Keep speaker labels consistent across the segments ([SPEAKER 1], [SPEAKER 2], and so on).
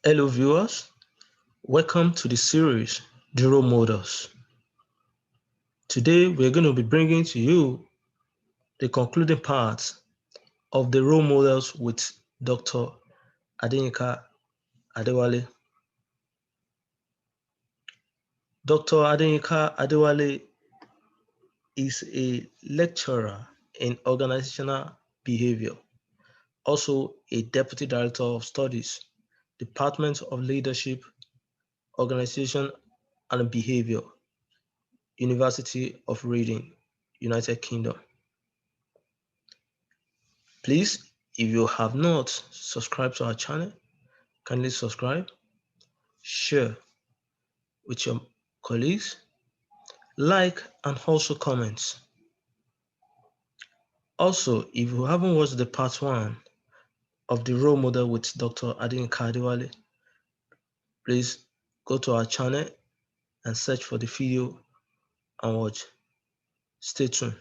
[SPEAKER 1] Hello viewers, welcome to the series The Role Models. Today we're going to be bringing to you the concluding part of the role models with Dr. Adeyinka Adewale. Dr. Adeyinka Adewale is a lecturer in organizational behavior, also a deputy director of studies, Department of Leadership, Organization and Behavior, University of Reading, United Kingdom. Please, if you have not subscribed to our channel, kindly subscribe, share with your colleagues, like and also comment. Also, if you haven't watched the part 1 of the role model with Dr. Adeyinka Adewale, please go to our channel and search for the video and watch. Stay tuned.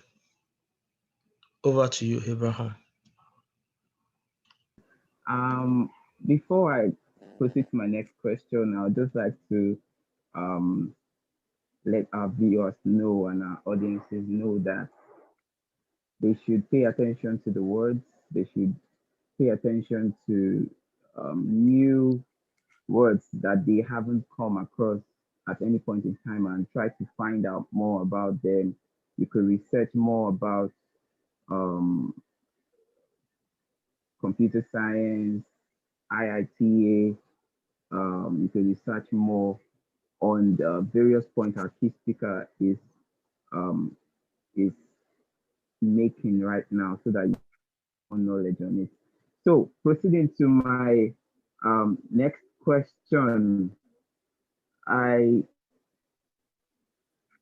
[SPEAKER 1] Over to you, Abraham.
[SPEAKER 2] Um, Before I proceed to my next question, I would just like to um, let our viewers know and our audiences know that they should pay attention to the words. They should pay attention to new words that they haven't come across at any point in time and try to find out more about them. You could research more about um, computer science, IITA. You can research more on the various points our key speaker um, is making right now, so that you have knowledge on it. So proceeding to my next question, I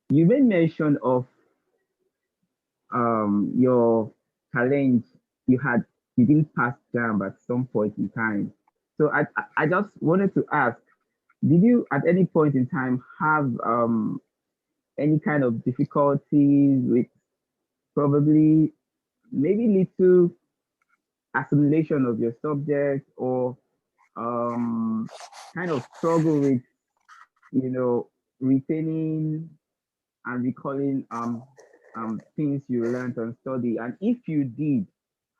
[SPEAKER 2] you made mention of your challenge you had. You didn't pass jam at some point in time. So I just wanted to ask, did you at any point in time have any kind of difficulties with probably maybe little assimilation of your subject, or um, kind of struggle with, you know, retaining and recalling things you learned and study? And if you did,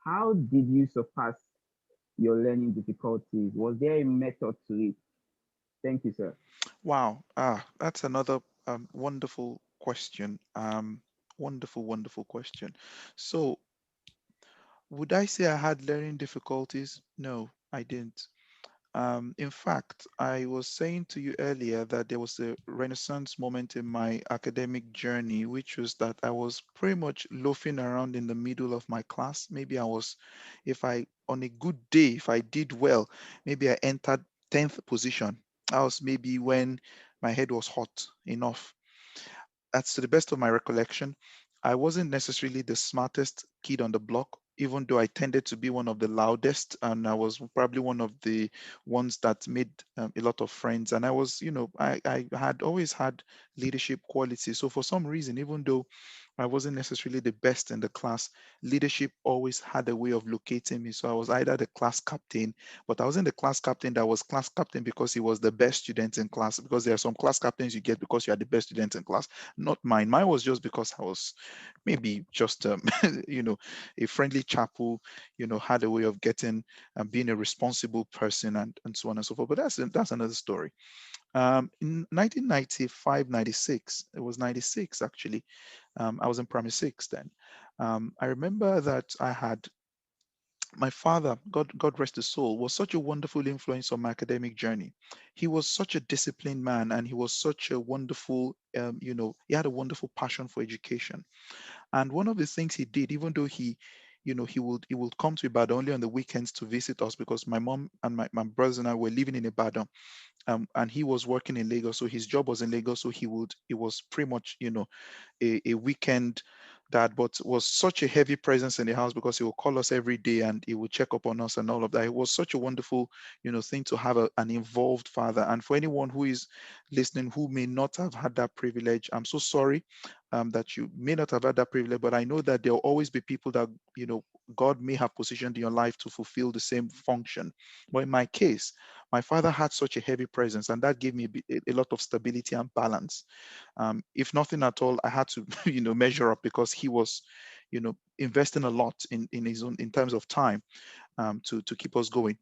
[SPEAKER 2] how did you surpass your learning difficulties? Was there a method to it? Thank you, sir.
[SPEAKER 3] Wow, that's another wonderful question. Wonderful question. So, would I say I had learning difficulties? No, I didn't. In fact, I was saying to you earlier that there was a renaissance moment in my academic journey, which was that I was pretty much loafing around in the middle of my class. Maybe I was, if I, on a good day, if I did well, maybe I entered 10th position. I was maybe when my head was hot enough. That's to the best of my recollection. I wasn't necessarily the smartest kid on the block, even though I tended to be one of the loudest, and I was probably one of the ones that made a lot of friends. And I was, I had always had leadership qualities. So for some reason, even though I wasn't necessarily the best in the class, leadership always had a way of locating me. So I was either the class captain, but I wasn't the class captain that was class captain because he was the best student in class, because there are some class captains you get because you are the best student in class. Not mine. Mine was just because I was maybe just a friendly chap who had a way of getting and being a responsible person, and so on and so forth. But that's another story. In 1995, 96, it was 96 actually. I was in primary six then. I remember that I had my father, God rest his soul, was such a wonderful influence on my academic journey. He was such a disciplined man, and he was such a wonderful, he had a wonderful passion for education. And one of the things he did, even though he would come to Ibadan only on the weekends to visit us, because my mom and my brothers and I were living in Ibadan, and he was working in Lagos, so his job was in Lagos, so it was pretty much a weekend dad, but was such a heavy presence in the house because he would call us every day and he would check up on us and all of that. It was such a wonderful, thing to have an involved father. And for anyone who is listening who may not have had that privilege, I'm so sorry that you may not have had that privilege, but I know that there will always be people that, God may have positioned in your life to fulfill the same function. But in my case, My father had such a heavy presence, and that gave me a lot of stability and balance. If nothing at all, I had to, measure up, because he was, investing a lot in his own, in terms of time, to keep us going.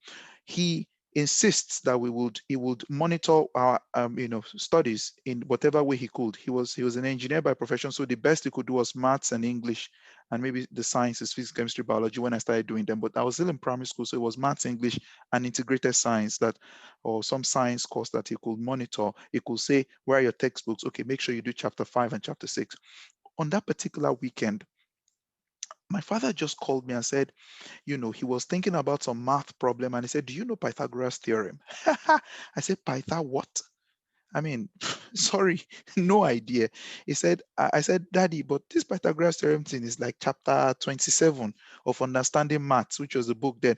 [SPEAKER 3] He insists that he would monitor our studies in whatever way he could. He was an engineer by profession, so the best he could do was maths and English, and maybe the sciences, physics, chemistry, biology, when I started doing them. But I was still in primary school, so it was maths, English, and integrated science, that, or some science course that he could monitor. He could say, where are your textbooks? Okay, make sure you do chapter 5 and chapter 6. On that particular weekend, my father just called me and said, he was thinking about some math problem, and he said, do you know Pythagoras theorem? I said, Pythag what? I mean, sorry, no idea. He said, I said, Daddy, but this Pythagoras theorem thing is like chapter 27 of Understanding Maths, which was the book then.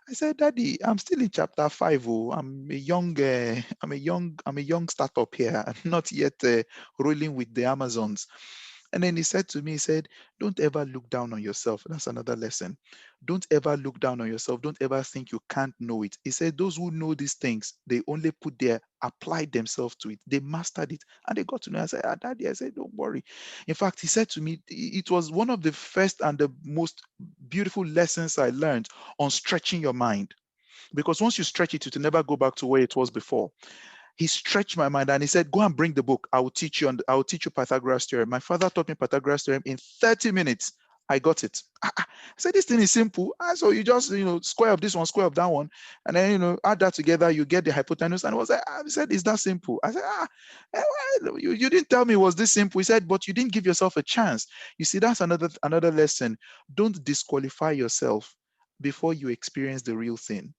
[SPEAKER 3] I said, Daddy, I'm still in chapter 5. Oh, I'm a young startup here. I'm not yet rolling with the Amazons. And then he said to me, he said, don't ever look down on yourself. That's another lesson. Don't ever look down on yourself. Don't ever think you can't know it. He said, those who know these things, they only applied themselves to it. They mastered it, and they got to know. I said, Daddy, I said, don't worry. In fact, he said to me, it was one of the first and the most beautiful lessons I learned on stretching your mind. Because once you stretch it, it will never go back to where it was before. He stretched my mind and he said, go and bring the book. I will teach you, and I will teach you Pythagoras theorem. My father taught me Pythagoras theorem in 30 minutes. I got it. I said, this thing is simple. So you just, square of this one, square of that one, and then, add that together, you get the hypotenuse. And I said, is that simple? I said, well, you didn't tell me it was this simple. He said, but you didn't give yourself a chance. You see, that's another lesson. Don't disqualify yourself before you experience the real thing.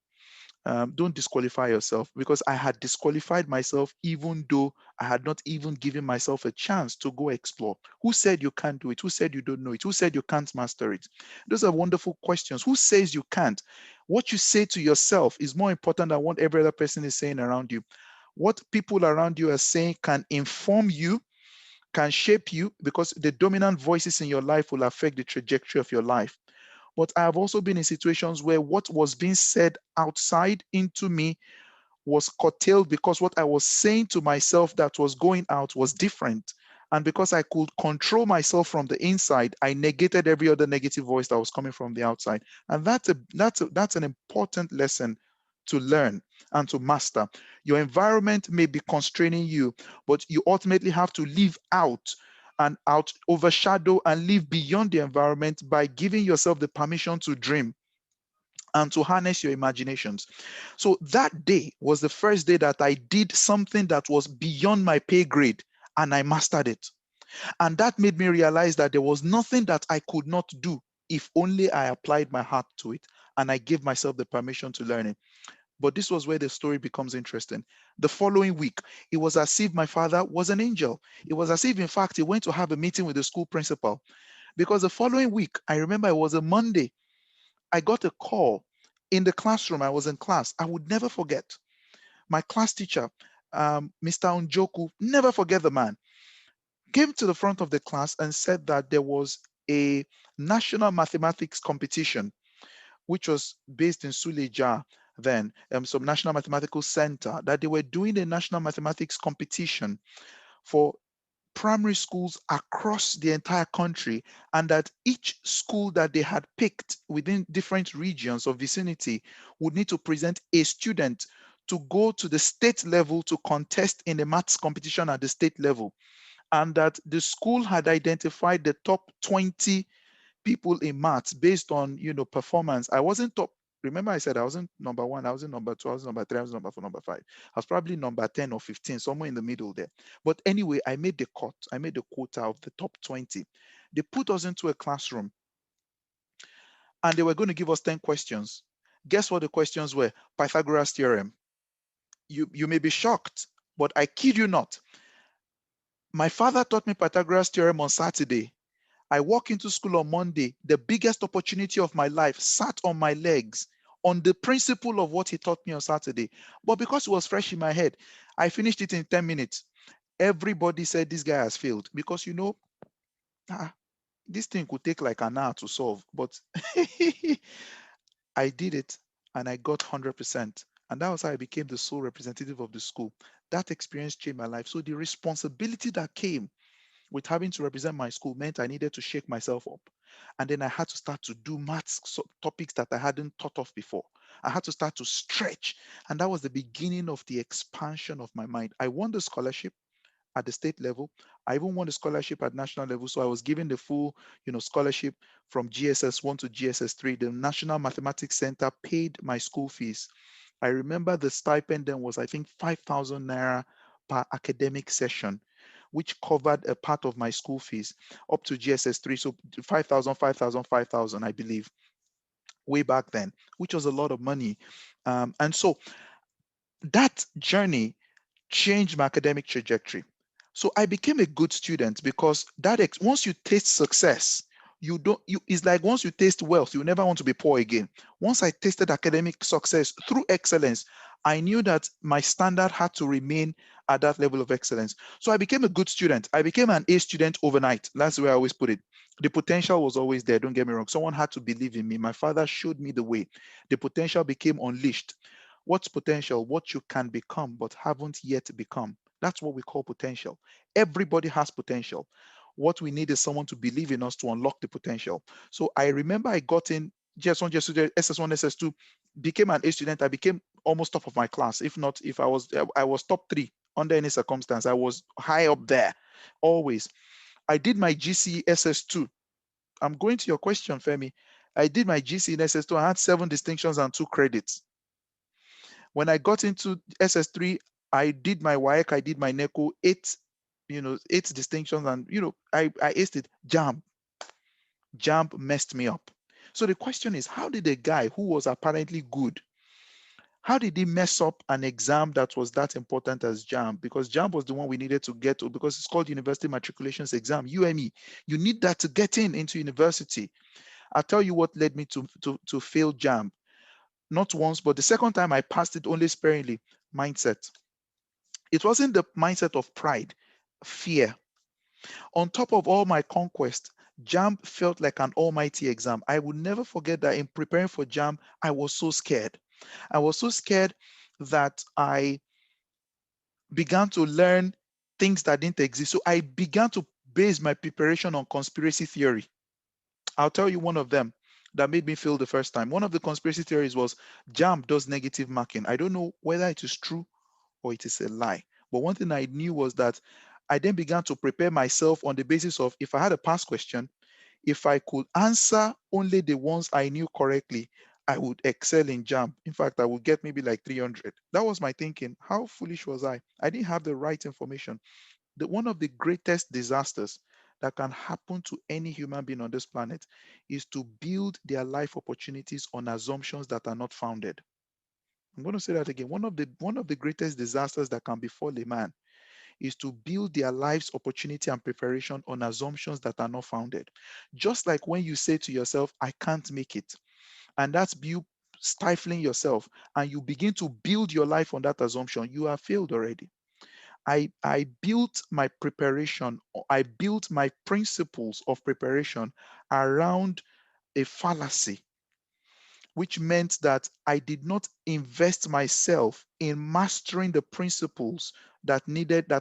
[SPEAKER 3] Don't disqualify yourself, because I had disqualified myself even though I had not even given myself a chance to go explore. Who said you can't do it? Who said you don't know it? Who said you can't master it? Those are wonderful questions. Who says you can't? What you say to yourself is more important than what every other person is saying around you. What people around you are saying can inform you, can shape you, because the dominant voices in your life will affect the trajectory of your life. But I have also been in situations where what was being said outside into me was curtailed, because what I was saying to myself that was going out was different. And because I could control myself from the inside, I negated every other negative voice that was coming from the outside. And that's an important lesson to learn and to master. Your environment may be constraining you, but you ultimately have to live out, overshadow and live beyond the environment by giving yourself the permission to dream and to harness your imaginations. So that day was the first day that I did something that was beyond my pay grade, and I mastered it. And that made me realize that there was nothing that I could not do if only I applied my heart to it and I gave myself the permission to learn it. But this was where the story becomes interesting. The following week, it was as if my father was an angel. It was as if, in fact, he went to have a meeting with the school principal. Because the following week, I remember it was a Monday, I got a call in the classroom. I was in class. I would never forget. My class teacher, Mr. Unjoku, never forget the man, came to the front of the class and said that there was a national mathematics competition, which was based in Suleja then, some National Mathematical Center, that they were doing a national mathematics competition for primary schools across the entire country, and that each school that they had picked within different regions or vicinity would need to present a student to go to the state level to contest in a maths competition at the state level, and that the school had identified the top 20 people in maths based on performance. I wasn't top. Remember, I said I wasn't number one, I wasn't number two, I was number three, I was number four, number five. I was probably number 10 or 15, somewhere in the middle there. But anyway, I made the cut. I made the quota of the top 20. They put us into a classroom and they were going to give us 10 questions. Guess what the questions were? Pythagoras theorem. You may be shocked, but I kid you not. My father taught me Pythagoras theorem on Saturday. I walk into school on Monday, the biggest opportunity of my life sat on my legs on the principle of what he taught me on Saturday. But because it was fresh in my head, I finished it in 10 minutes. Everybody said this guy has failed because, this thing could take like an hour to solve. But I did it and I got 100%. And that was how I became the sole representative of the school. That experience changed my life. So the responsibility that came with having to represent my school meant I needed to shake myself up. And then I had to start to do maths topics that I hadn't thought of before. I had to start to stretch. And that was the beginning of the expansion of my mind. I won the scholarship at the state level. I even won the scholarship at national level. So I was given the full, scholarship from GSS 1 to GSS 3. The National Mathematics Center paid my school fees. I remember the stipend then was, I think, 5,000 naira per academic session, which covered a part of my school fees up to GSS 3. So 5,000, 5,000, 5,000, I believe, way back then, which was a lot of money. And so that journey changed my academic trajectory. So I became a good student because once you taste success, you don't you it's like once you taste wealth, you never want to be poor again. Once I tasted academic success through excellence, I knew that my standard had to remain at that level of excellence. So I became a good student. I became an A student overnight. That's the way I always put it. The potential was always there. Don't get me wrong. Someone had to believe in me. My father showed me the way. The potential became unleashed. What's potential? What you can become but haven't yet become. That's what we call potential. Everybody has potential. What we need is someone to believe in us to unlock the potential. So I remember I got in GS1, GS2, SS1, SS2, became an A student. I became almost top of my class. If not, if I was top three under any circumstance. I was high up there, always. I did my GC SS2. I'm going to your question, Femi. I did my GC in SS2. I had 7 distinctions and 2 credits. When I got into SS3, I did my WAEC, I did my NECO, 8 distinctions, and I aced it. Jump messed me up. So the question is, how did a guy who was apparently good, how did he mess up an exam that was that important as JAMB? Because JAMB was the one we needed to get to, because it's called University Matriculations Exam, UME. You need that to get into university. I'll tell you what led me to fail JAMB. Not once, but the second time I passed it only sparingly. Mindset. It wasn't the mindset of pride, fear. On top of all my conquest, JAMB felt like an almighty exam. I will never forget that in preparing for JAMB, I was so scared. I was so scared that I began to learn things that didn't exist. So I began to base my preparation on conspiracy theory. I'll tell you one of them that made me feel the first time. One of the conspiracy theories was JAMB does negative marking. I don't know whether it is true or it is a lie. But one thing I knew was that I then began to prepare myself on the basis of, if I had a past question, if I could answer only the ones I knew correctly, I would excel in JAMB. In fact, I would get maybe like 300. That was my thinking. How foolish was I? I didn't have the right information. One of the greatest disasters that can happen to any human being on this planet is to build their life opportunities on assumptions that are not founded. I'm going to say that again. One of the greatest disasters that can befall a man is to build their life's opportunity and preparation on assumptions that are not founded. Just like when you say to yourself, I can't make it, and that's you stifling yourself, and you begin to build your life on that assumption, you have failed already. I built my preparation, I built my principles of preparation around a fallacy, which meant that I did not invest myself in mastering the principles that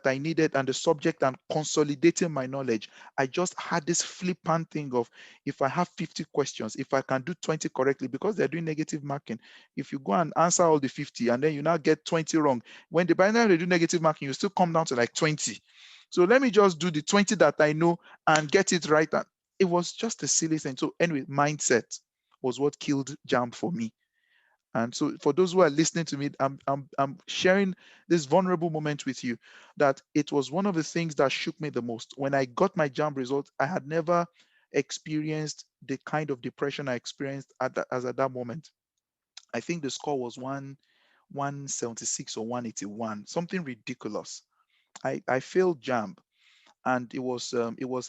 [SPEAKER 3] I needed and the subject and consolidating my knowledge. I just had this flippant thing of, if I have 50 questions, if I can do 20 correctly, because they're doing negative marking. If you go and answer all the 50 and then you now get 20 wrong, by the time they do negative marking, you still come down to like 20. So let me just do the 20 that I know and get it right. And it was just a silly thing. So anyway, mindset was what killed JAMB for me. And so for those who are listening to me, I'm sharing this vulnerable moment with you, that it was one of the things that shook me the most. When I got my JAMB result, I had never experienced the kind of depression I experienced at that moment. I think the score was 176 or 181, something ridiculous. I failed JAMB, and it was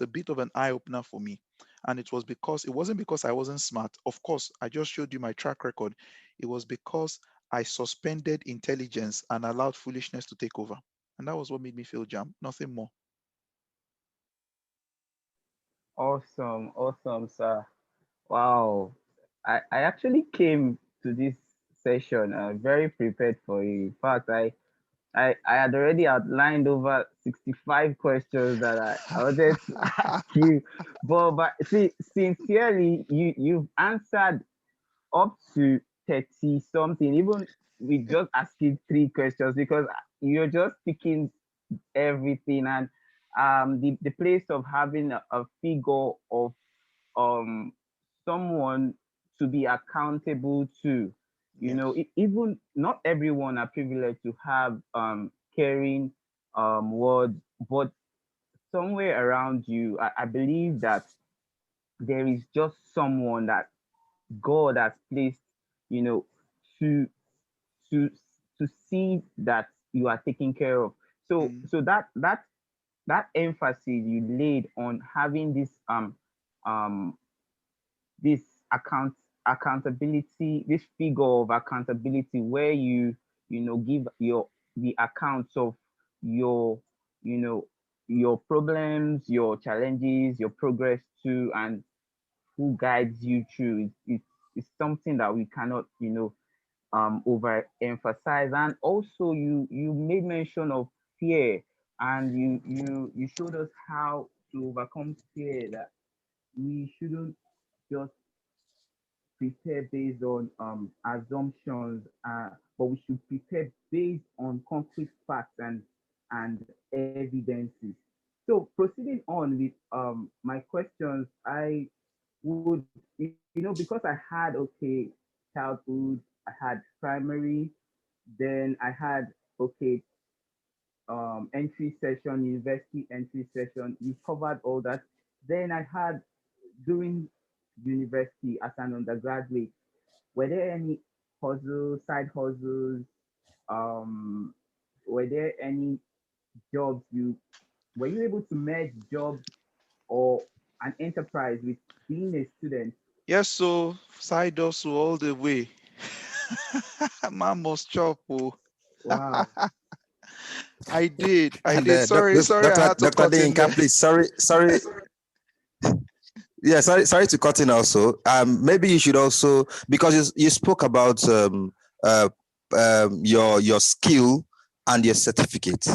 [SPEAKER 3] a bit of an eye opener for me. And it wasn't because I wasn't smart. Of course, I just showed you my track record. It was because I suspended intelligence and allowed foolishness to take over, and that was what made me feel jam, nothing more.
[SPEAKER 2] Awesome, awesome, sir. Wow. I actually came to this session. Very prepared for you. In fact, I had already outlined over 65 questions that I wanted to ask you. But see, sincerely, you've answered up to 30 something, even with just asking three questions, because you're just picking everything. And the place of having a figure of um someone to be accountable to,
[SPEAKER 3] Yes.
[SPEAKER 2] even not everyone are privileged to have caring words, but somewhere around you, I believe that there is just someone that God has placed, you know to to to see that you are taken care of.
[SPEAKER 3] Mm,
[SPEAKER 2] So that emphasis you laid on having um this accountability, this figure of accountability, where give the accounts of your you know your problems, your challenges, your progress too, and who guides you through. It's something that we cannot overemphasize. And also, you made mention of fear, and you showed us how to overcome fear, that we shouldn't just prepare based on assumptions, but we should prepare based on concrete facts and evidences. So proceeding on with my questions, I would, because I had, okay, childhood, I had primary, then I had, okay, entry session, university entry session. You covered all that. Then I had, during university as an undergraduate, were there any side hustles? Um, were there any jobs were you able to merge jobs or an enterprise with being a student?
[SPEAKER 3] yes, so side hustle all the way. Man must chop. Oh.
[SPEAKER 2] Wow.
[SPEAKER 3] I
[SPEAKER 4] And
[SPEAKER 3] did. Sorry, I had to
[SPEAKER 4] Dr.
[SPEAKER 3] cut in
[SPEAKER 4] Adeyinka,
[SPEAKER 3] there.
[SPEAKER 4] please, sorry, yeah, sorry to cut in also. Maybe you should also, because you spoke about uh, your skill and your certificate.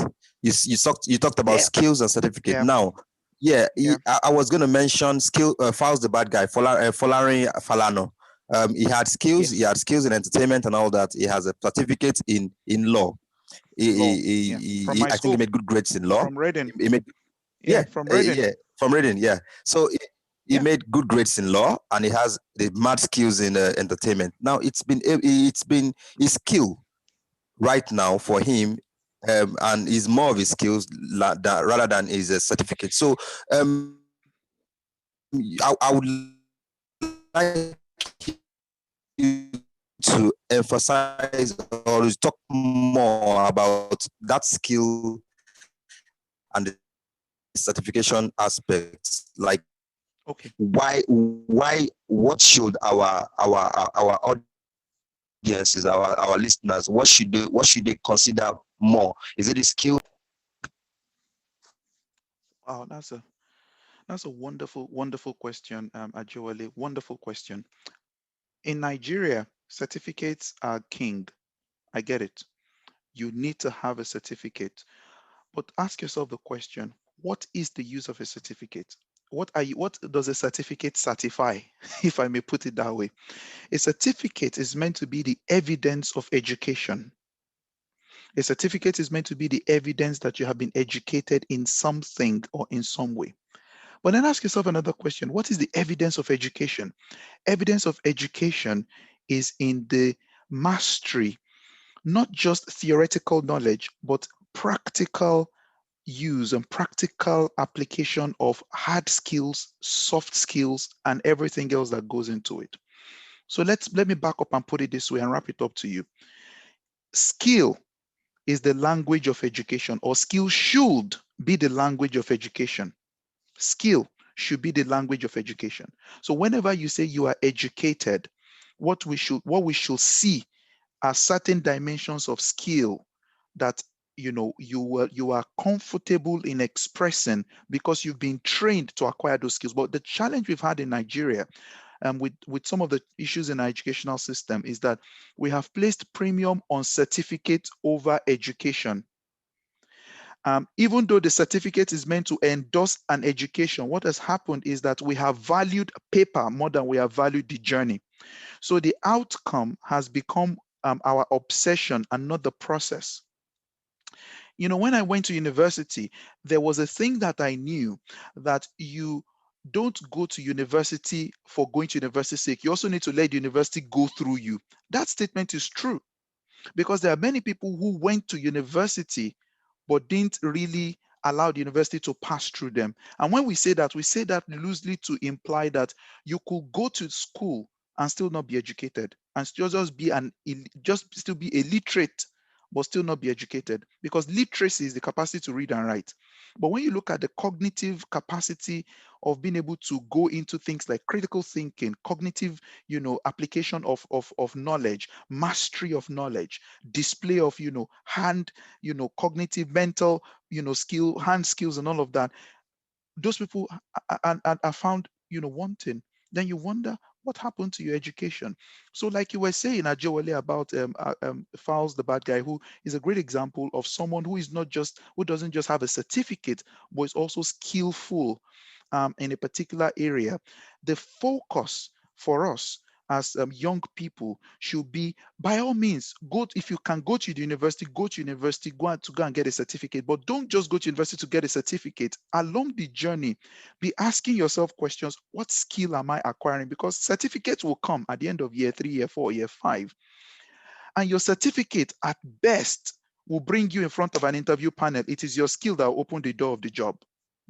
[SPEAKER 4] You talked about
[SPEAKER 3] Yeah,
[SPEAKER 4] skills and certificate.
[SPEAKER 3] yeah,
[SPEAKER 4] Now, yeah,
[SPEAKER 3] yeah,
[SPEAKER 4] I was going to mention skill. Fal's the bad guy. Folarin Falano.
[SPEAKER 3] yeah.
[SPEAKER 4] He had skills in entertainment and all that. He has a certificate in law.
[SPEAKER 3] Law, yeah. From my
[SPEAKER 4] I think he
[SPEAKER 3] school,
[SPEAKER 4] made good grades in law.
[SPEAKER 3] from Reading.
[SPEAKER 4] He made
[SPEAKER 3] Yeah, from Reading.
[SPEAKER 4] yeah, from reading, yeah. So he
[SPEAKER 3] Yeah.
[SPEAKER 4] made good grades in law, and he has the mad skills in entertainment. Now it's been his skill right now for him, and is more of his skills rather than his certificate. So I would like you to emphasize or to talk more about that skill and the certification aspects, like
[SPEAKER 3] Okay.
[SPEAKER 4] what should our audiences, our listeners, what should they consider more? Is it a skill?
[SPEAKER 3] Wow, that's a wonderful, wonderful question, Adewale. Wonderful question. In Nigeria, certificates are king. I get it. You need to have a certificate. But ask yourself the question, what is the use of a certificate? What does a certificate certify, if I may put it that way? A certificate is meant to be the evidence of education. A certificate is meant to be the evidence that you have been educated in something or in some way. But then ask yourself another question. What is the evidence of education? Evidence of education is in the mastery, not just theoretical knowledge, but practical use and practical application of hard skills, soft skills, and everything else that goes into it. So let me back up and put it this way and wrap it up to you. Skill is the language of education, or skill should be the language of education. Skill should be the language of education. So whenever you say you are educated, what we should see are certain dimensions of skill that you are comfortable in expressing because you've been trained to acquire those skills. But the challenge we've had in Nigeria, with some of the issues in our educational system is that we have placed premium on certificate over education. Even though the certificate is meant to endorse an education, what has happened is that we have valued paper more than we have valued the journey. So the outcome has become our obsession and not the process. You know, when I went to university, there was a thing that I knew, that you don't go to university for going to university's sake. You also need to let the university go through you. That statement is true, because there are many people who went to university but didn't really allow the university to pass through them. And when we say that loosely to imply that you could go to school and still not be educated, and still just be just still be illiterate, but still not be educated, because literacy is the capacity to read and write. But when you look at the cognitive capacity of being able to go into things like critical thinking, cognitive, application of knowledge, mastery of knowledge, display of, hand, cognitive, mental, skill, hand skills, and all of that, those people are found, wanting. Then you wonder what happened to your education. So, like you were saying, Adewale, about Fowles, the bad guy, who is a great example of someone who doesn't just have a certificate, but is also skillful in a particular area. The focus for us as young people should be, by all means, if you can go to the university, go to university, go and get a certificate. But don't just go to university to get a certificate. Along the journey, be asking yourself questions: what skill am I acquiring? Because certificates will come at the end of year 3, year 4, year 5, and your certificate at best will bring you in front of an interview panel. It is your skill that will open the door of the job.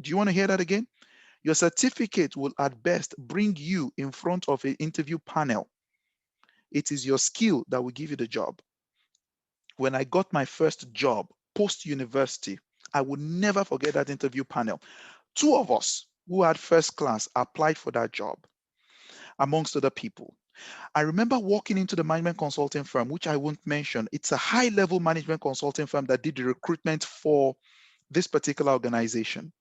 [SPEAKER 3] Do you want to hear that again? Your certificate will at best bring you in front of an interview panel. It is your skill that will give you the job. When I got my first job post-university, I will never forget that interview panel. 2 of us who had first class applied for that job, amongst other people. I remember walking into the management consulting firm, which I won't mention. It's a high-level management consulting firm that did the recruitment for this particular organization.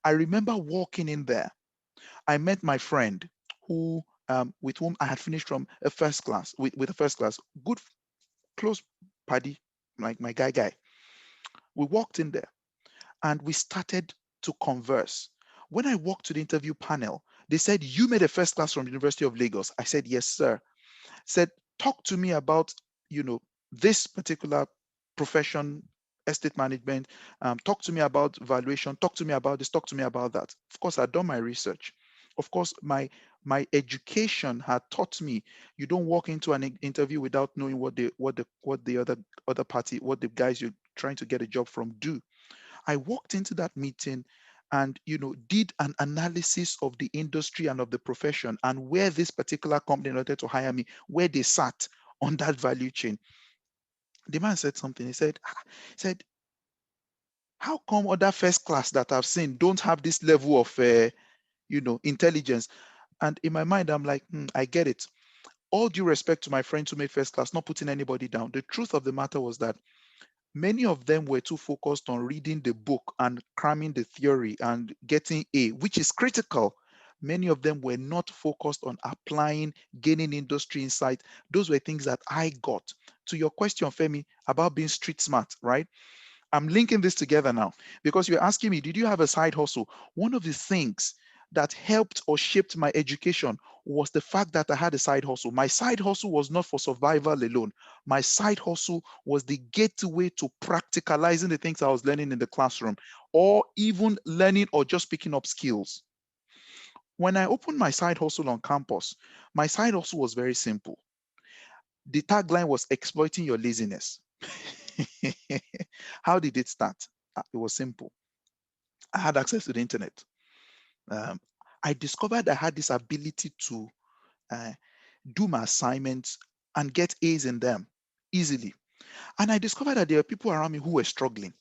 [SPEAKER 3] I remember walking in there. I met my friend who, with whom I had finished from a first class, with a first class, good, close buddy, like my guy. We walked in there and we started to converse. When I walked to the interview panel, they said, "You made a first class from the University of Lagos." I said, "Yes, sir." Said, "Talk to me about, this particular profession, estate management. Talk to me about valuation. Talk to me about this. Talk to me about that." Of course, I'd done my research. Of course, my education had taught me you don't walk into an interview without knowing what the other party, what the guys you're trying to get a job from do. I walked into that meeting and did an analysis of the industry and of the profession, and where this particular company wanted to hire me, where they sat on that value chain. The man said something. He said, "How come other first class that I've seen don't have this level of intelligence?" And in my mind, I'm like, I get it. All due respect to my friends who made first class, not putting anybody down. The truth of the matter was that many of them were too focused on reading the book and cramming the theory and getting A, which is critical. Many of them were not focused on applying, gaining industry insight. Those were things that I got. To your question, Femi, about being street smart, right? I'm linking this together now because you're asking me, did you have a side hustle? One of the things that helped or shaped my education was the fact that I had a side hustle. My side hustle was not for survival alone. My side hustle was the gateway to practicalizing the things I was learning in the classroom, or even learning or just picking up skills. When I opened my side hustle on campus, my side hustle was very simple. The tagline was exploiting your laziness. How did it start? It was simple. I had access to the internet. I discovered I had this ability to do my assignments and get A's in them easily. And I discovered that there were people around me who were struggling.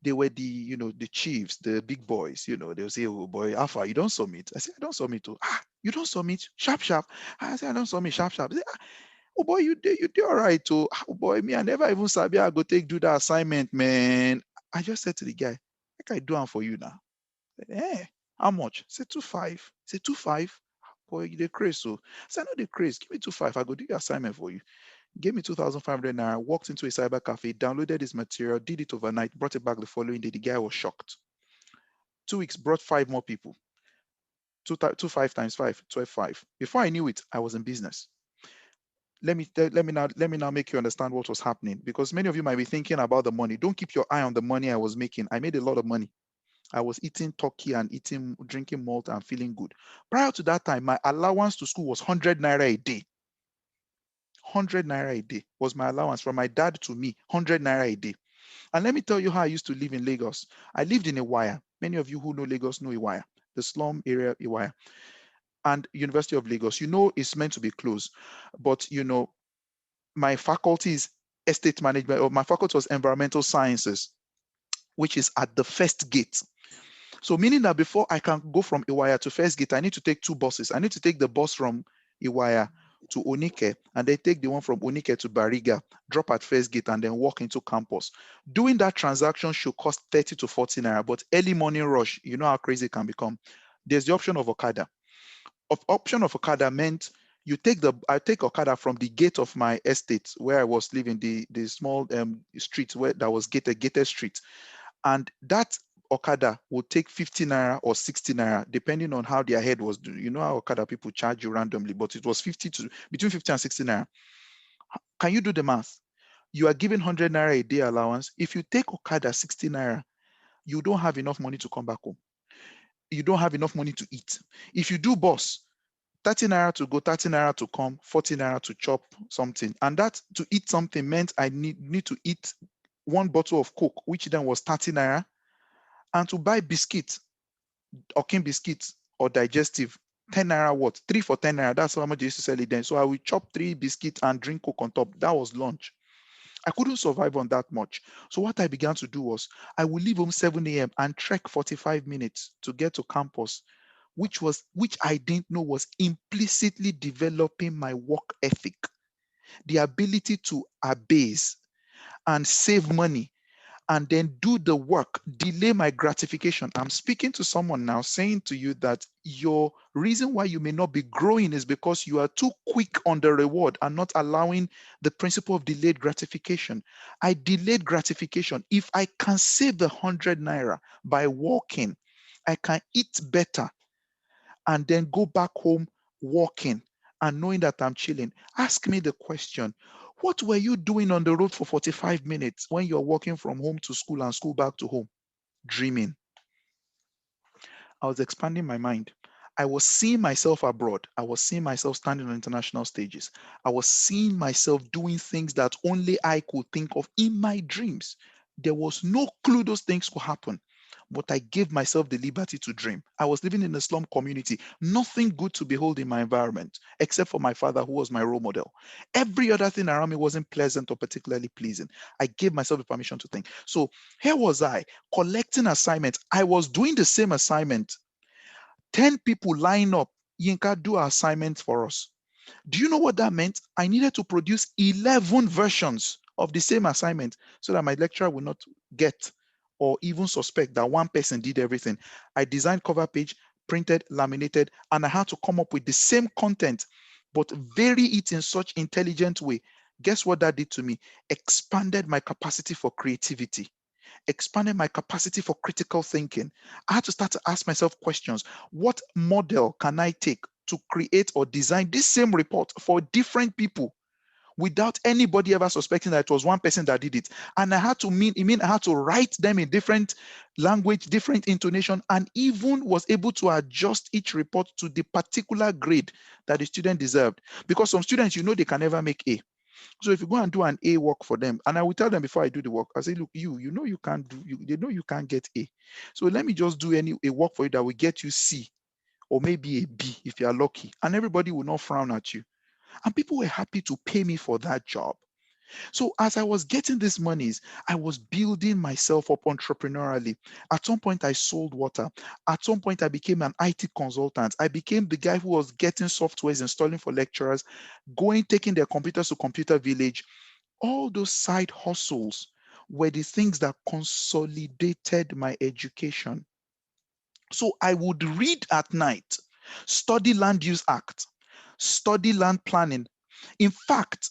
[SPEAKER 3] They were the chiefs, the big boys. They'll say, "Oh boy, Alpha, you don't submit." I said, "I don't submit too." "Ah, you don't submit? Sharp, sharp." I said, "I don't submit sharp, sharp." They say, "Oh boy, you do all right too." "Oh boy, me, I never even sabi I go do that assignment, man." I just said to the guy, "Like I do one for you now." "Eh, how much?" I said, 2.5. He said, 2.5? boy, you the craze. So I said, no, the craze. Give me 2,500. I go do your assignment for you. Gave me 2,500 naira, walked into a cyber cafe, downloaded this material, did it overnight, brought it back the following day. The guy was shocked. 2 weeks, brought 5 more people. 5 times 5, 12,500. Before I knew it, I was in business. Let me now make you understand what was happening, because many of you might be thinking about the money. Don't keep your eye on the money I was making. I made a lot of money. I was eating turkey and drinking malt and feeling good. Prior to that time, my allowance to school was 100 naira a day. 100 naira a day was my allowance from my dad to me. 100 naira a day. And let me tell you how I used to live in Lagos. I lived in Iwaya. Many of you who know Lagos know Iwaya, the slum area Iwaya, and University of Lagos. You know it's meant to be close, but my faculty is estate management, or my faculty was environmental sciences, which is at the first gate. So meaning that before I can go from Iwaya to first gate, I need to take 2 buses. I need to take the bus from Iwaya to Onike, and then take the one from Onike to Bariga, drop at first gate, and then walk into campus. Doing that transaction should cost 30 to 40 naira, but early morning rush, you know how crazy it can become. There's the option of Okada. Option of Okada meant I take Okada from the gate of my estate where I was living, the small street where that was gated street, and that Okada would take 50 naira or 60 naira, depending on how their head was doing. You know how Okada people charge you randomly, but it was between 50 and 60 naira. Can you do the math? You are given 100 naira a day allowance. If you take Okada 60 naira, you don't have enough money to come back home. You don't have enough money to eat. If you do bus, 30 naira to go, 30 naira to come, 40 naira to chop something. And that to eat something meant I need to eat 1 bottle of Coke, which then was 30 naira, and to buy biscuits, Okin biscuits or digestive, 10 naira what? 3 for 10 naira. That's how much they used to sell it then. So I will chop 3 biscuits and drink Coke on top. That was lunch. I couldn't survive on that much. So what I began to do was I would leave home 7 a.m. and trek 45 minutes to get to campus, which I didn't know was implicitly developing my work ethic, the ability to abase and save money, and then do the work, delay my gratification. I'm speaking to someone now saying to you that your reason why you may not be growing is because you are too quick on the reward and not allowing the principle of delayed gratification. I delayed gratification. If I can save the 100 naira by walking, I can eat better and then go back home walking and knowing that I'm chilling. Ask me the question, what were you doing on the road for 45 minutes when you're walking from home to school and school back to home? Dreaming. I was expanding my mind. I was seeing myself abroad. I was seeing myself standing on international stages. I was seeing myself doing things that only I could think of in my dreams. There was no clue those things could happen, but I gave myself the liberty to dream. I was living in a slum community, nothing good to behold in my environment, except for my father, who was my role model. Every other thing around me wasn't pleasant or particularly pleasing. I gave myself the permission to think. So here was I collecting assignments. I was doing the same assignment. 10 people line up. Yinka, do our assignment for us. Do you know what that meant? I needed to produce 11 versions of the same assignment so that my lecturer would not get or even suspect that one person did everything. I designed cover page, printed, laminated, and I had to come up with the same content, but vary it in such intelligent way. Guess what that did to me? Expanded my capacity for creativity, expanded my capacity for critical thinking. I had to start to ask myself questions. What model can I take to create or design this same report for different people without anybody ever suspecting that it was one person that did it? And I had to I had to write them in different language, different intonation, and even was able to adjust each report to the particular grade that the student deserved. Because some students, they can never make A. So if you go and do an A work for them, and I will tell them before I do the work, I say, look, you can't do, they know you can't get A. So let me just do a work for you that will get you C or maybe a B if you are lucky. And everybody will not frown at you. And people were happy to pay me for that job. So as I was getting these monies, I was building myself up entrepreneurially. At some point, I sold water. At some point, I became an IT consultant. I became the guy who was getting softwares, installing for lecturers, taking their computers to Computer Village. All those side hustles were the things that consolidated my education. So I would read at night. Study Land Use Act, study land planning. In fact,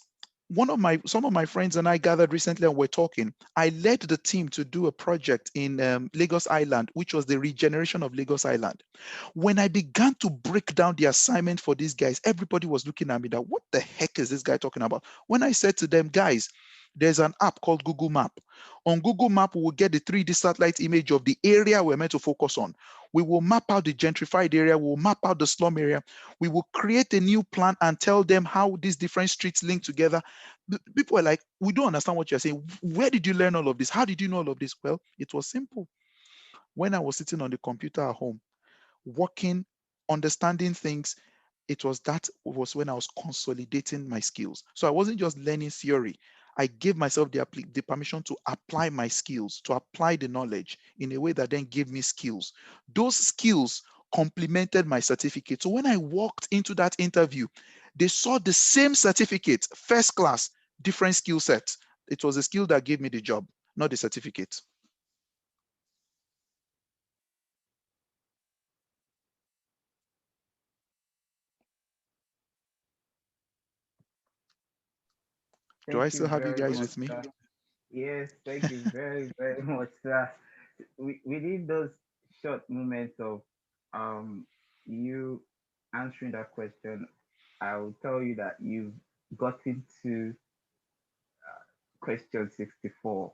[SPEAKER 3] some of my friends and I gathered recently and we're talking. I led the team to do a project in Lagos Island, which was the regeneration of Lagos Island. When I began to break down the assignment for these guys, everybody was looking at me that, what the heck is this guy talking about? When I said to them, guys, there's an app called Google Map. On Google Map, we will get the 3D satellite image of the area we're meant to focus on. We will map out the gentrified area. We will map out the slum area. We will create a new plan and tell them how these different streets link together. People are like, we don't understand what you're saying. Where did you learn all of this? How did you know all of this? Well, it was simple. When I was sitting on the computer at home, working, understanding things, it was when I was consolidating my skills. So I wasn't just learning theory. I gave myself the permission to apply my skills, to apply the knowledge in a way that then gave me skills. Those skills complemented my certificate. So when I walked into that interview, they saw the same certificate, first class, different skill sets. It was a skill that gave me the job, not the certificate. Do I
[SPEAKER 2] Thank
[SPEAKER 3] still
[SPEAKER 2] you
[SPEAKER 3] have you
[SPEAKER 2] very
[SPEAKER 3] guys
[SPEAKER 2] much,
[SPEAKER 3] with me?
[SPEAKER 2] sir. Yes, thank you very, very much, sir. Within those short moments of you answering that question, I will tell you that you've gotten to question 64.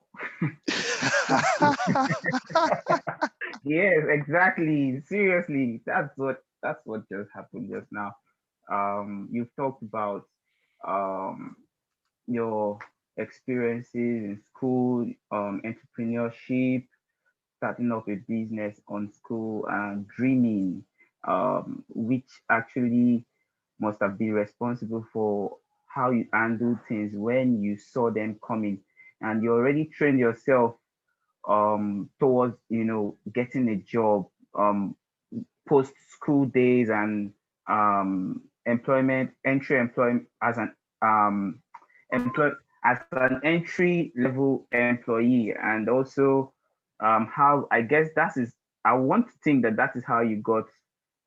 [SPEAKER 2] Yes, exactly. Seriously, that's what just happened just now. You've talked about um your experiences in school, entrepreneurship, starting up a business on school, and dreaming, which actually must have been responsible for how you handled things when you saw them coming, and you already trained yourself towards getting a job post school days and employment entry employment as an um employ as an entry level employee, and also how I guess that is I want to think that that is how you got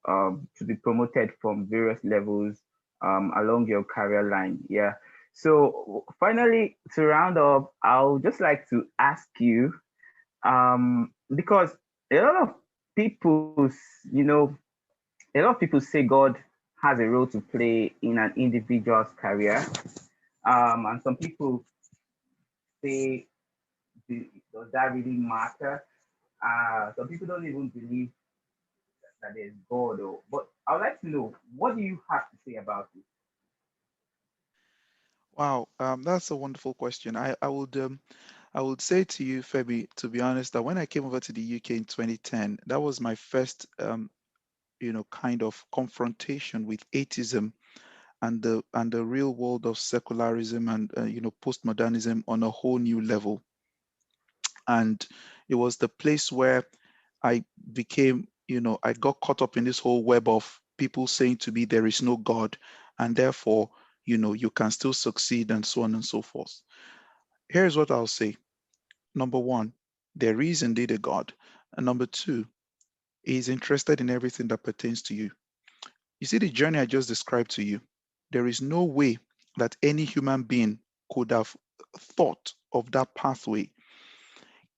[SPEAKER 2] to be promoted from various levels along your career line. Yeah. So finally, to round up, I'll just like to ask you, because a lot of people, you know, a lot of people say God has a role to play in an individual's career, and some people say, does that really matter? Some people don't even believe that there's God, or but I would like to know, what do you have to say about it?
[SPEAKER 3] Wow, that's a wonderful question. I would say to you, Feby, to be honest, that when I came over to the UK in 2010, that was my first, kind of confrontation with atheism and the real world of secularism and postmodernism on a whole new level. And it was the place where I became, I got caught up in this whole web of people saying to me there is no God, and therefore, you can still succeed and so on and so forth. Here's what I'll say. Number one, there is indeed a God. And number two, he is interested in everything that pertains to you. You see, the journey I just described to you, there is no way that any human being could have thought of that pathway.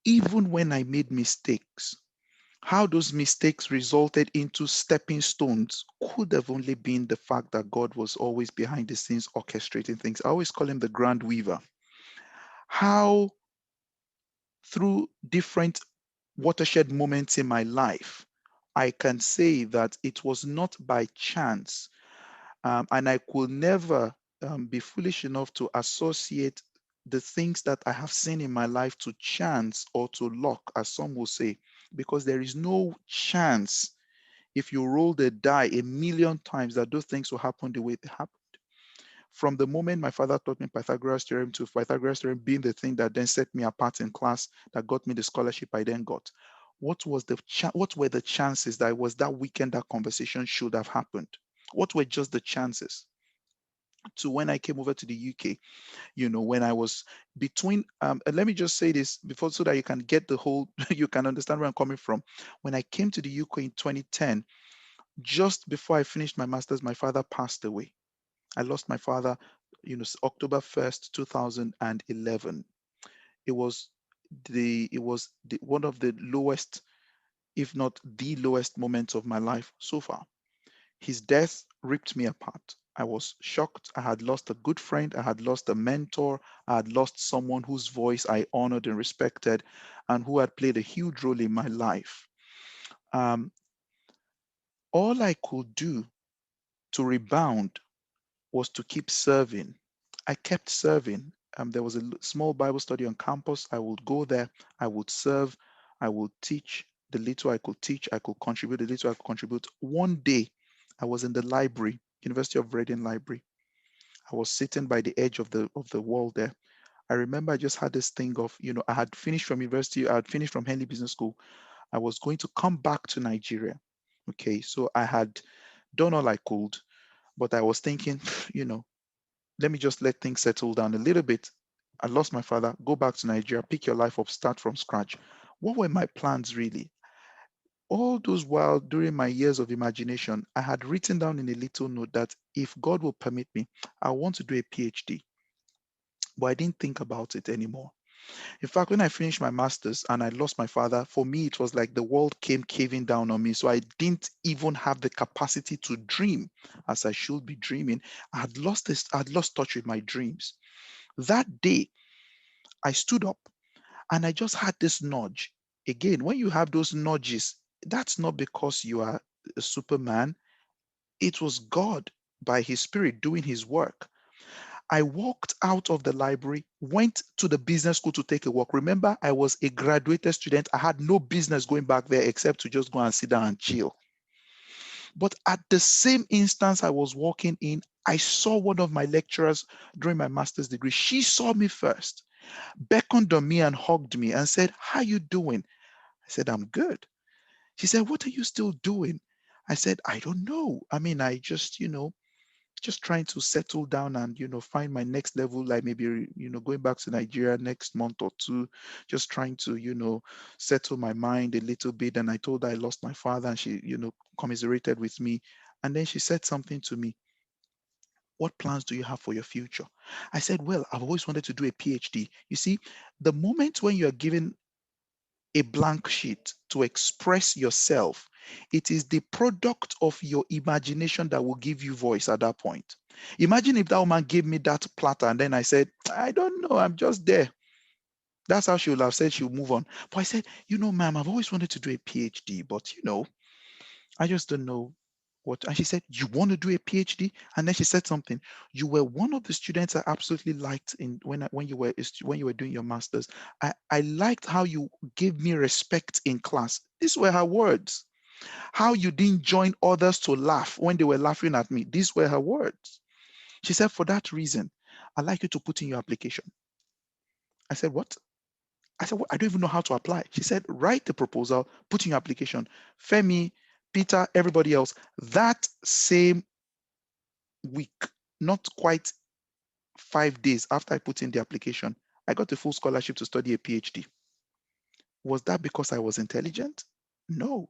[SPEAKER 3] Even when I made mistakes, how those mistakes resulted into stepping stones could have only been the fact that God was always behind the scenes orchestrating things. I always call him the grand weaver. How through different watershed moments in my life, I can say that it was not by chance. And I could never be foolish enough to associate the things that I have seen in my life to chance or to luck, as some will say, because there is no chance if you roll the die a million times that those things will happen the way they happen. From the moment my father taught me Pythagoras theorem to Pythagoras theorem being the thing that then set me apart in class, that got me the scholarship I then got. What were the chances that it was that weekend that conversation should have happened? What were just the chances? To when I came over to the UK, when I was between, and let me just say this before so that you can get the whole, you can understand where I'm coming from. When I came to the UK in 2010, Just before I finished my master's, my father passed away. I lost my father, October 1st, 2011. It was one of the lowest, if not the lowest moments of my life so far. His death ripped me apart. I was shocked. I had lost a good friend. I had lost a mentor. I had lost someone whose voice I honored and respected and who had played a huge role in my life. Um, all I could do to rebound was to keep serving. I kept serving. There was a small Bible study on campus. I would go there. I would serve. I would teach the little I could teach. I could contribute the little I could contribute. One day, I was in the library, University of Reading Library. I was sitting by the edge of the wall there. I remember I just had this thing of, I had finished from university. I had finished from Henley Business School. I was going to come back to Nigeria. Okay, so I had done all I could, but I was thinking, let me just let things settle down a little bit. I lost my father, go back to Nigeria, pick your life up, start from scratch. What were my plans really? All those while during my years of imagination, I had written down in a little note that if God will permit me, I want to do a PhD. But I didn't think about it anymore. In fact, when I finished my master's and I lost my father, for me, it was like the world came caving down on me. So I didn't even have the capacity to dream as I should be dreaming. I had lost touch with my dreams. That day, I stood up and I just had this nudge. Again, when you have those nudges, that's not because you are a superman. It was God by his spirit doing his work. I walked out of the library, went to the business school to take a walk. Remember, I was a graduated student. I had no business going back there except to just go and sit down and chill. But at the same instance I was walking in, I saw one of my lecturers during my master's degree. She saw me first, beckoned on me and hugged me and said, "How you doing?" I said, "I'm good." She said, "What are you still doing?" I said, "I don't know. I mean, I just trying to settle down and find my next level, like maybe going back to Nigeria next month or two, just trying to settle my mind a little bit." And I told her I lost my father, and she commiserated with me. And then she said something to me: "What plans do you have for your future?" I said, "Well, I've always wanted to do a PhD." You see, the moment when you are given a blank sheet to express yourself, it is the product of your imagination that will give you voice at that point. Imagine if that woman gave me that platter and then I said, "I don't know, I'm just there." That's how she would have said she would move on. But I said, "Ma'am, I've always wanted to do a PhD, but I just don't know what." And she said, "You want to do a PhD?" And then she said something: "You were one of the students I absolutely liked in when you were doing your masters. I liked how you gave me respect in class." These were her words. "How you didn't join others to laugh when they were laughing at me." These were her words. She said, "For that reason, I'd like you to put in your application." I said, "What?" I said, "Well, I don't even know how to apply." She said, "Write the proposal, put in your application." Femi, Peter, everybody else, that same week, not quite 5 days after I put in the application, I got a full scholarship to study a PhD. Was that because I was intelligent? No.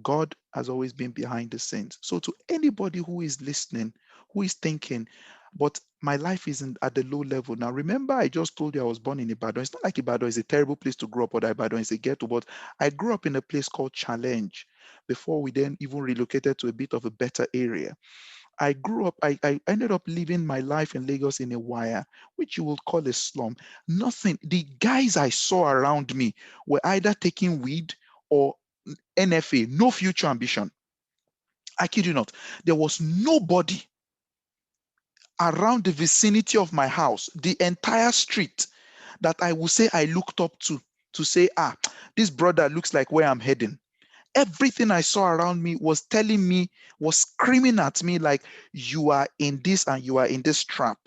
[SPEAKER 3] God has always been behind the scenes. So, to anybody who is listening, who is thinking, "But my life isn't at the low level." Now, remember, I just told you I was born in Ibadan. It's not like Ibadan is a terrible place to grow up, or that Ibadan is a ghetto, but I grew up in a place called Challenge before we then even relocated to a bit of a better area. I grew up, I ended up living my life in Lagos in a wire, which you would call a slum. Nothing. The guys I saw around me were either taking weed or NFA, no future ambition. I kid you not. There was nobody around the vicinity of my house, the entire street, that I would say I looked up to say, this brother looks like where I'm heading. Everything I saw around me was telling me, was screaming at me like, "You are in this and you are in this trap."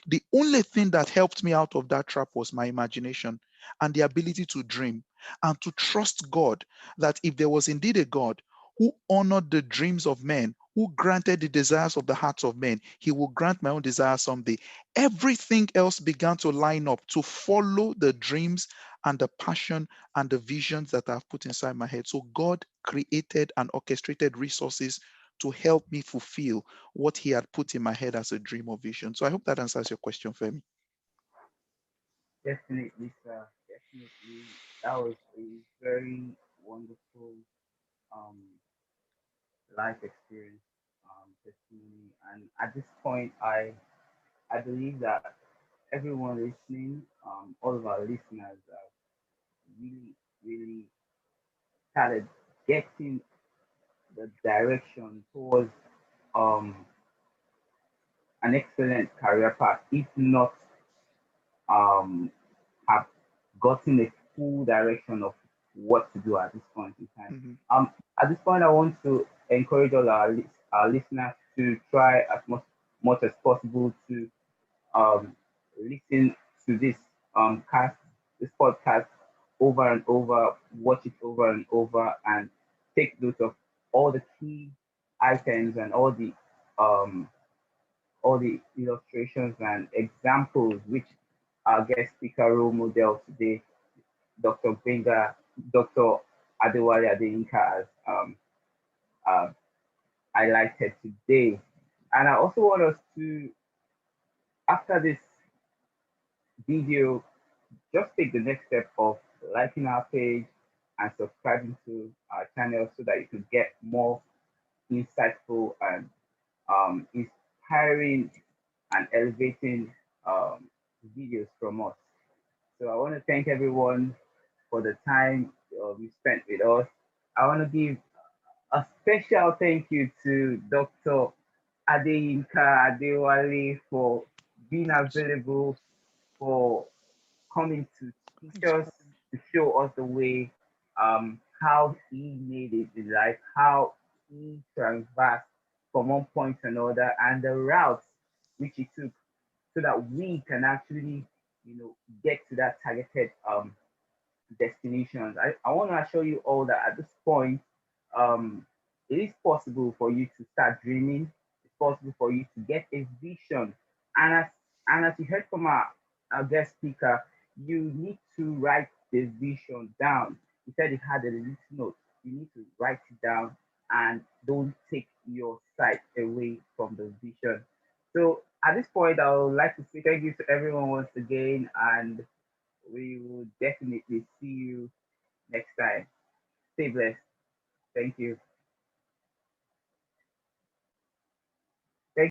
[SPEAKER 3] The only thing that helped me out of that trap was my imagination and the ability to dream and to trust God, that if there was indeed a God who honored the dreams of men, who granted the desires of the hearts of men, he will grant my own desire someday. Everything else began to line up to follow the dreams and the passion and the visions that I've put inside my head. So God created and orchestrated resources to help me fulfill what he had put in my head as a dream or vision. So I hope that answers your question, Femi.
[SPEAKER 2] Definitely, sir. Definitely. That was a very wonderful um, life experience testimony. And at this point, I believe that everyone listening, all of our listeners, really, really started getting the direction towards um, an excellent career path, if not um, have gotten a full direction of what to do at this point in time.
[SPEAKER 3] Mhm.
[SPEAKER 2] At this point, I want to encourage all our listeners to try as much as possible to um, listen to this podcast over and over, watch it over and over, and take note of all the key items and um, all the illustrations and examples which our guest speaker role model today, Dr. Benga, Dr. Adewale Adeyinka, has uh, highlighted today. And I also want us to, after this video, just take the next step of liking our page and subscribing to our channel so that you can get more insightful and inspiring and elevating um, videos from us. So I want to thank everyone for the time you spent with us. I want to give a special thank you to Dr. Adeyinka Adewale for being available, for coming to teach
[SPEAKER 3] Thanks for
[SPEAKER 2] us,
[SPEAKER 3] having me.
[SPEAKER 2] to show us the way, how he made it in life, how he traversed from one point to another, and the routes which he took so that we can actually, get to that targeted destinations. I want to assure you all that at this point, um, it is possible for you to start dreaming. It's possible for you to get a vision. And as you heard from our guest speaker, you need to write the vision down. He said he had a little note. You need to write it down and don't take your sight away from the vision. So at this point, I would like to say thank you to everyone once again, and we will definitely see you next time. Stay blessed. Thank you.